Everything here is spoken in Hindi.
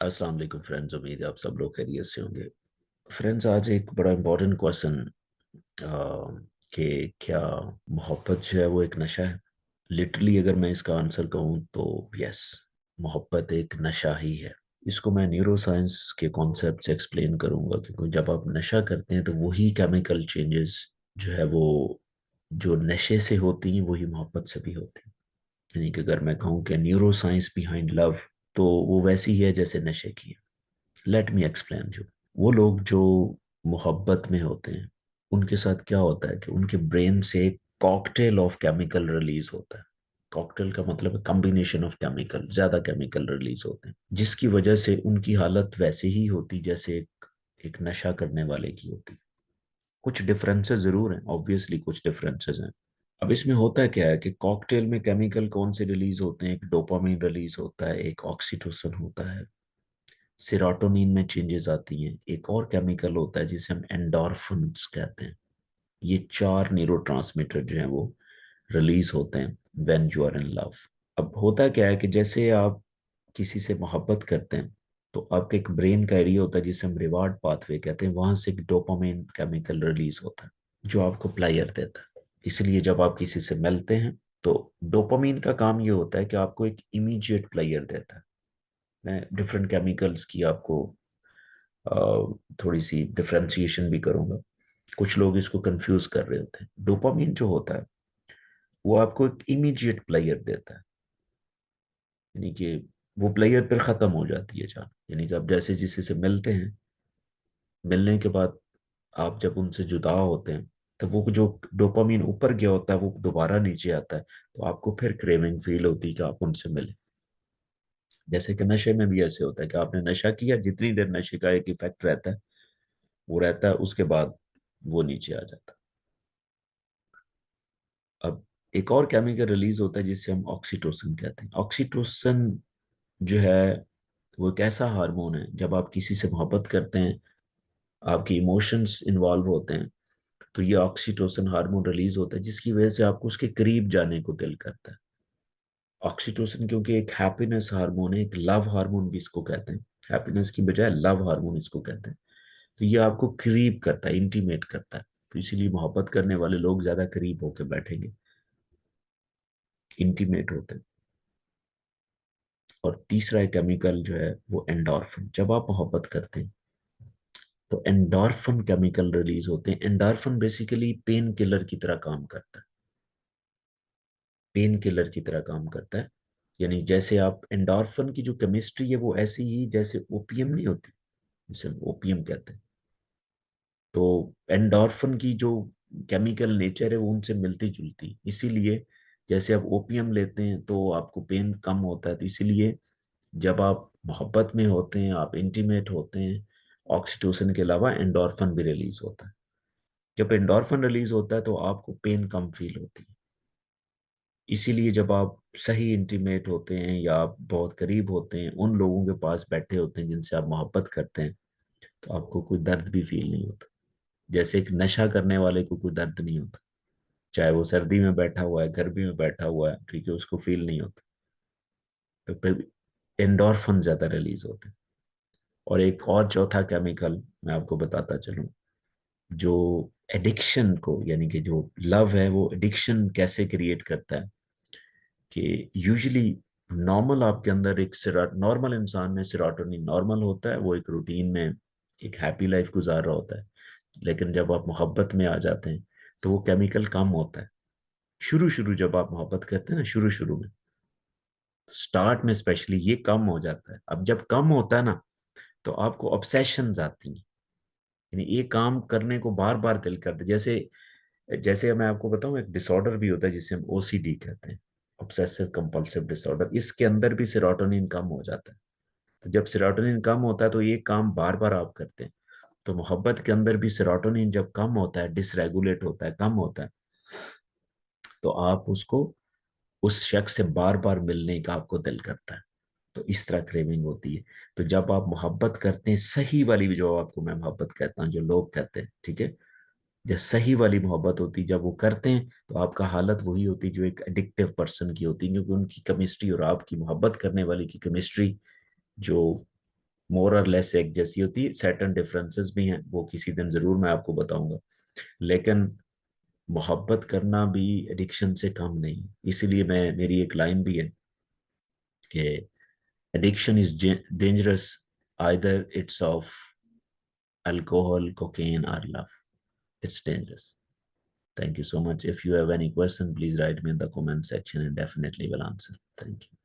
अस्सलाम वालेकुम फ्रेंड्स। उम्मीद है आप सब लोग खैरियत से होंगे। फ्रेंड्स, आज एक बड़ा इंपॉर्टेंट क्वेश्चन कि क्या मोहब्बत जो है वो एक नशा है। लिटरली अगर मैं इसका आंसर कहूँ तो यस, मोहब्बत एक नशा ही है। इसको मैं न्यूरो साइंस के कॉन्सेप्ट से एक्सप्लेन करूंगा, क्योंकि जब आप नशा करते हैं तो वही केमिकल चेंजेस जो है वो जो नशे से होती हैं वही मोहब्बत से भी होती हैं। यानी कि अगर मैं कहूँ कि न्यूरो साइंस बिहाइंड लव, तो वो वैसी ही है जैसे नशे की है। Let me explain you. वो लोग जो मोहब्बत में होते हैं उनके साथ क्या होता है कि उनके ब्रेन से कॉकटेल ऑफ केमिकल रिलीज होता है। कॉकटेल का मतलब है कॉम्बिनेशन ऑफ केमिकल, ज्यादा केमिकल रिलीज होते हैं, जिसकी वजह से उनकी हालत वैसे ही होती जैसे एक नशा करने वाले की होती। कुछ डिफरेंसेस जरूर हैं, ऑब्वियसली कुछ डिफरेंसेस हैं। अब इसमें होता क्या है कि कॉकटेल में केमिकल कौन से रिलीज होते हैं? एक डोपामिन रिलीज होता है, एक ऑक्सीटोसिन होता है, सेरोटोनिन में चेंजेस आती हैं, एक और केमिकल होता है जिसे हम एंडोर्फिन्स कहते हैं। ये चार न्यूरोट्रांसमीटर जो हैं वो रिलीज होते हैं when you are in love. अब होता क्या है कि जैसे आप किसी से मोहब्बत करते हैं तो आपके एक ब्रेन का एरिया होता है जिसे हम रिवार्ड पाथवे कहते हैं, वहां से एक डोपामिन केमिकल रिलीज होता है जो आपको प्लेजर देता है। इसलिए जब आप किसी से मिलते हैं तो डोपामिन का काम ये होता है कि आपको एक इमीडिएट प्लेजर देता है। मैं डिफरेंट केमिकल्स की आपको थोड़ी सी डिफरेंशिएशन भी करूंगा। कुछ लोग इसको कंफ्यूज कर रहे होते हैं। डोपामिन जो होता है वो आपको एक इमीडिएट प्लेजर देता है, यानी कि वो प्लेयर फिर खत्म हो जाती है जान। यानी कि आप जैसे जिसे से मिलते हैं, मिलने के बाद आप जब उनसे जुदा होते हैं तो वो जो डोपामीन ऊपर गया होता है वो दोबारा नीचे आता है, तो आपको फिर क्रेविंग फील होती है कि आप उनसे मिले। जैसे कि नशे में भी ऐसे होता है कि आपने नशा किया, जितनी देर नशे का एक इफेक्ट रहता है वो रहता है, उसके बाद वो नीचे आ जाता है। अब एक और केमिकल रिलीज होता है जिसे हम ऑक्सीटोसिन कहते हैं। ऑक्सीटोसिन जो है वो एक ऐसा हार्मोन है, जब आप किसी से मोहब्बत करते हैं, आपके इमोशंस इन्वॉल्व होते हैं, तो ये ऑक्सीटोसिन हार्मोन रिलीज होता है जिसकी वजह से आपको उसके करीब जाने को दिल करता है। ऑक्सीटोसिन क्योंकि एक हैप्पीनेस हार्मोन है, एक लव हार्मोन भी इसको कहते हैं। हैप्पीनेस की बजाय लव हार्मोन इसको कहते हैं। तो ये आपको करीब करता है, इंटीमेट करता है। तो इसीलिए मोहब्बत करने वाले लोग ज्यादा करीब होकर बैठेंगे, इंटीमेट होते हैं। और तीसरा केमिकल जो है वो एंडोर्फिन। जब आप मोहब्बत करते हैं तो एंडोर्फिन केमिकल रिलीज होते हैं। एंडोर्फिन बेसिकली पेन किलर की तरह काम करता है। पेन किलर की तरह काम करता है। यानी जैसे आप एंडोर्फिन की जो केमिस्ट्री है वो ऐसी ही जैसे ओपीएम नहीं होती, जिसे हम ओपीएम कहते हैं। तो एंडोर्फिन की जो केमिकल नेचर है वो उनसे मिलती जुलती, इसीलिए जैसे आप ओपीएम लेते हैं तो आपको पेन कम होता है, तो इसीलिए जब आप मोहब्बत में होते हैं, आप इंटीमेट होते हैं, ऑक्सीटोसिन के अलावा एंडोर्फिन भी रिलीज होता है। जब एंडोर्फिन रिलीज होता है तो आपको पेन कम फील होती है। इसीलिए जब आप सही इंटीमेट होते हैं या आप बहुत करीब होते हैं, उन लोगों के पास बैठे होते हैं जिनसे आप मोहब्बत करते हैं, तो आपको कोई दर्द भी फील नहीं होता। जैसे एक नशा करने वाले को कोई दर्द नहीं होता, चाहे वो सर्दी में बैठा हुआ है, गर्मी में बैठा हुआ है, ठीक है, उसको फील नहीं होता। तो फिर एंडोर्फिन ज्यादा रिलीज होते हैं। और एक और चौथा केमिकल मैं आपको बताता चलूं, जो एडिक्शन को, यानी कि जो लव है वो एडिक्शन कैसे क्रिएट करता है, कि यूजुअली नॉर्मल आपके अंदर एक नॉर्मल इंसान में सेरोटोनिन नॉर्मल होता है, वो एक रूटीन में एक हैप्पी लाइफ गुजार रहा होता है। लेकिन जब आप मोहब्बत में आ जाते हैं तो वो केमिकल कम होता है। शुरू शुरू जब आप मोहब्बत करते हैं ना, शुरू शुरू में, स्टार्ट में स्पेशली ये कम हो जाता है। अब जब कम होता है ना तो आपको ऑब्सेशंस आती हैं, यानी ये काम करने को बार बार दिल करते। जैसे जैसे मैं आपको बताऊं, एक डिसऑर्डर भी होता है जिसे हम ओसीडी कहते हैं, ऑब्सेसिव कंपल्सिव डिसऑर्डर। इसके अंदर भी सेरोटोनिन कम हो जाता है। तो जब सेरोटोनिन कम होता है तो ये काम बार बार आप करते हैं। तो मोहब्बत के अंदर भी सेरोटोनिन जब कम होता है, डिसरेगुलेट होता है, कम होता है, तो आप उसको, उस शख्स से बार बार मिलने का आपको दिल करता है। तो इस तरह क्रेविंग होती है। तो जब आप मोहब्बत करते हैं, सही वाली जो आपको मैं मोहब्बत कहता हूँ, जो लोग कहते हैं, ठीक है, जब सही वाली मोहब्बत होती है, जब वो करते हैं तो आपका हालत वही होती है जो एक एडिक्टिव पर्सन की होती है, क्योंकि उनकी केमिस्ट्री और आपकी मोहब्बत करने वाले की केमिस्ट्री जो मोर और लेस एक जैसी होती है, सर्टेन डिफरेंसेस भी हैं, वो किसी दिन जरूर मैं आपको बताऊंगा। लेकिन मोहब्बत करना भी एडिक्शन से कम नहीं। इसीलिए मैं, मेरी एक लाइन भी है कि addiction is dangerous, either it's of alcohol, cocaine, or love. It's dangerous. Thank you so much. If you have any question, please write me in the comment section and definitely will answer. Thank you.